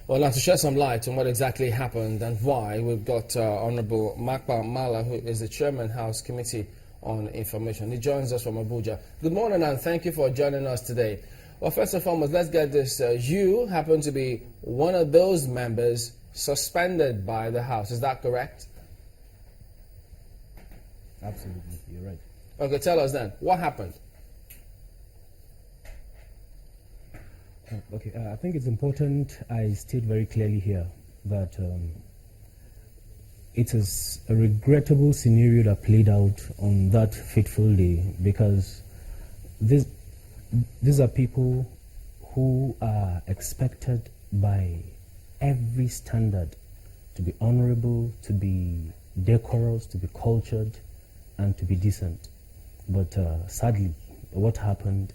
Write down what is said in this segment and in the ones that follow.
Well, now to shed some light on what exactly happened and why, we've got Honorable Makpa Malia, who is the Chairman, House Committee on Information. He joins us from Abuja. Good morning and thank you for joining us today. Well, first and foremost, let's get this. You happen to be one of those members suspended by the House. Is that correct? Absolutely, you're right. Okay, tell us then. What happened? Okay, I think it's important I state very clearly here that it is a regrettable scenario that played out on that fateful day, because these are people who are expected by every standard to be honorable, to be decorous, to be cultured, and to be decent. But sadly, what happened.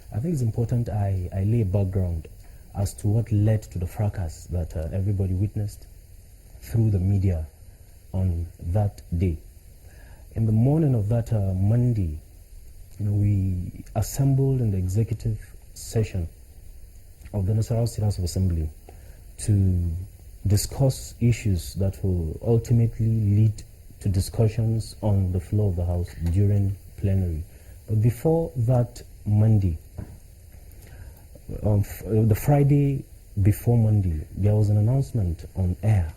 I think it's important I lay a background as to what led to the fracas that everybody witnessed through the media on that day. In the morning of that Monday, we assembled in the executive session of the Nasarawa State House of Assembly to discuss issues that will ultimately lead to discussions on the floor of the House during plenary. But before that Monday, the Friday before Monday, there was an announcement on air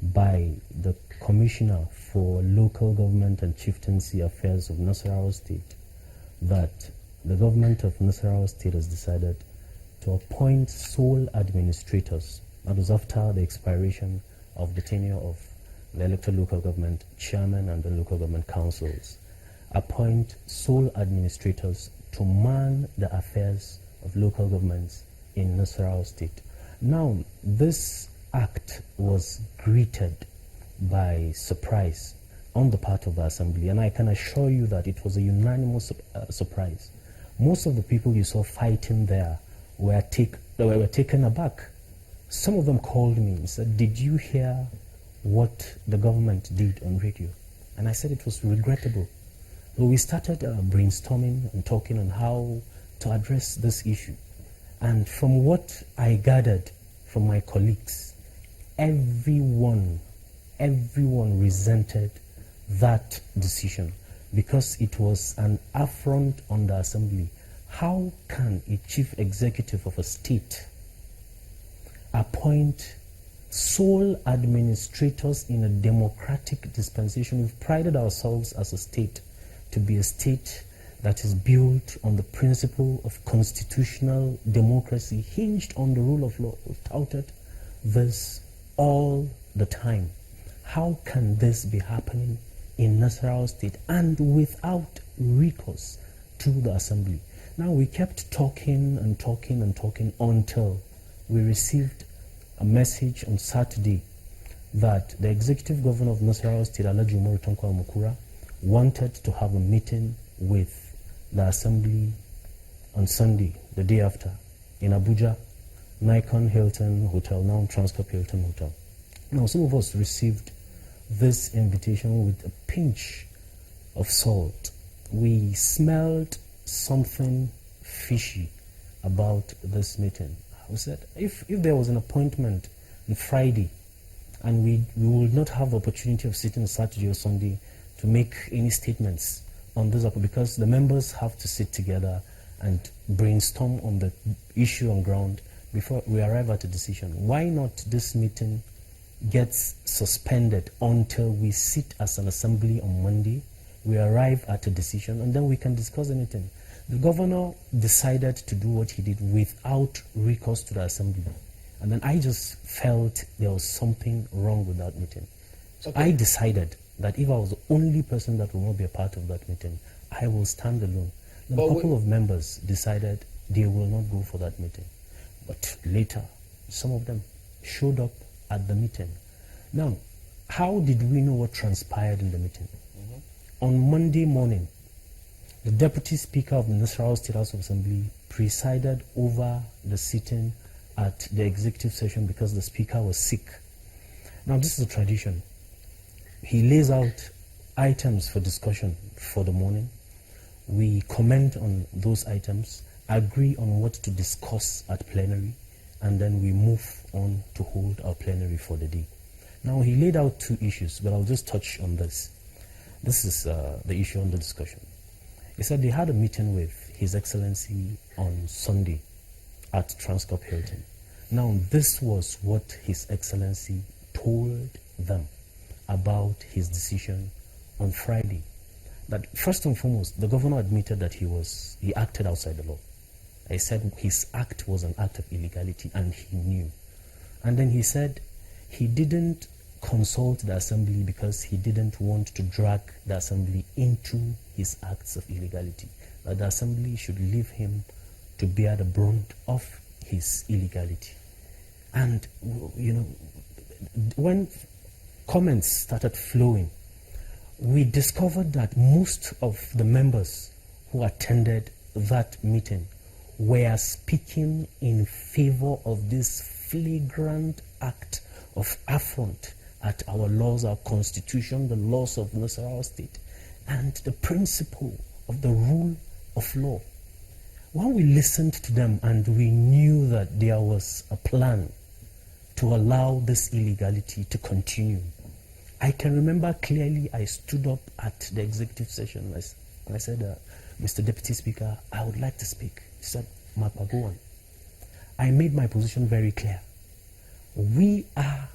by the Commissioner for Local Government and Chieftaincy Affairs of Nasarawa State that the government of Nasarawa State has decided to appoint sole administrators. That was after the expiration of the tenure of the elected local government chairman and the local government councils. Appoint sole administrators to man the affairs of local governments in Nasarawa State. Now, this act was greeted by surprise on the part of the Assembly, and I can assure you that it was a unanimous surprise. Most of the people you saw fighting there were taken aback. Some of them called me and said, "Did you hear what the government did on radio?" And I said it was regrettable. So we started brainstorming and talking on how to address this issue. And from what I gathered from my colleagues, everyone resented that decision because it was an affront on the Assembly. How can a chief executive of a state appoint sole administrators in a democratic dispensation? We've prided ourselves as a state to be a state that is built on the principle of constitutional democracy, hinged on the rule of law. We've touted this all the time. How can this be happening in Nasarawa State and without recourse to the Assembly? Now, we kept talking until we received a message on Saturday that the executive governor of Nasarawa State, Alhaji Umaru Tanko Al-Makura, wanted to have a meeting with the Assembly on Sunday, the day after, in Abuja, Nikon Hilton Hotel, now Transcorp Hilton Hotel. Now, some of us received this invitation with a pinch of salt. We smelled something fishy about this meeting. We said, if there was an appointment on Friday and we would not have the opportunity of sitting Saturday or Sunday to make any statements on this, because the members have to sit together and brainstorm on the issue on ground before we arrive at a decision. Why not this meeting gets suspended until we sit as an assembly on Monday, we arrive at a decision, and then we can discuss anything? The governor decided to do what he did without recourse to the Assembly. And then I just felt there was something wrong with that meeting. So I decided that if I was the only person that will not be a part of that meeting, I will stand alone. Then a couple of members decided they will not go for that meeting. But later, some of them showed up at the meeting. Now, how did we know what transpired in the meeting? On Monday morning, the Deputy Speaker of the Nasarawa State House of Assembly presided over the sitting at the executive session because the Speaker was sick. Now, this is a tradition. He lays out items for discussion for the morning. We comment on those items, agree on what to discuss at plenary, and then we move on to hold our plenary for the day. Now, he laid out two issues, but I'll just touch on this. This is the issue under discussion. He said they had a meeting with His Excellency on Sunday at Transcorp Hilton. Now, this was what His Excellency told them about his decision on Friday. That first and foremost, the governor admitted that he acted outside the law. He said his act was an act of illegality and he knew. And then he said he didn't consult the assembly because he didn't want to drag the assembly into his acts of illegality. That the assembly should leave him to bear the brunt of his illegality. And, you know, when comments started flowing, we discovered that most of the members who attended that meeting were speaking in favor of this flagrant act of affront at our laws, our constitution, the laws of Nasarawa state, and the principle of the rule of law. When we listened to them and we knew that there was a plan to allow this illegality to continue, I can remember clearly I stood up at the executive session and I said, Mr. Deputy Speaker, I would like to speak. He said, Makpa, go on. I made my position very clear. We are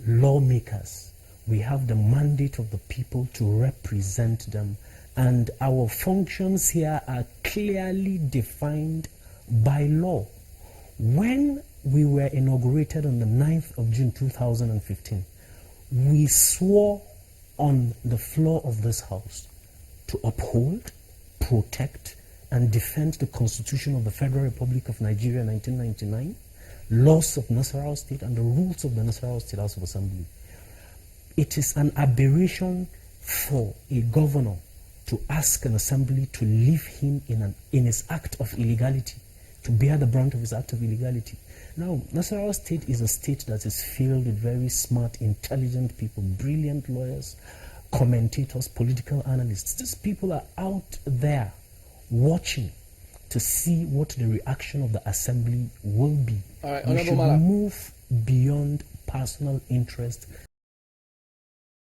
lawmakers. We have the mandate of the people to represent them, and our functions here are clearly defined by law. When we were inaugurated on the 9th of June 2015, we swore on the floor of this house to uphold, protect, and defend the Constitution of the Federal Republic of Nigeria 1999, laws of Nasarawa State, and the rules of the Nasarawa State House of Assembly. It is an aberration for a governor to ask an assembly to leave him in his act of illegality, to bear the brunt of his act of illegality. Now, Nasarawa State is a state that is filled with very smart, intelligent people, brilliant lawyers, commentators, political analysts. These people are out there watching to see what the reaction of the assembly will be. All right, we should move beyond personal interest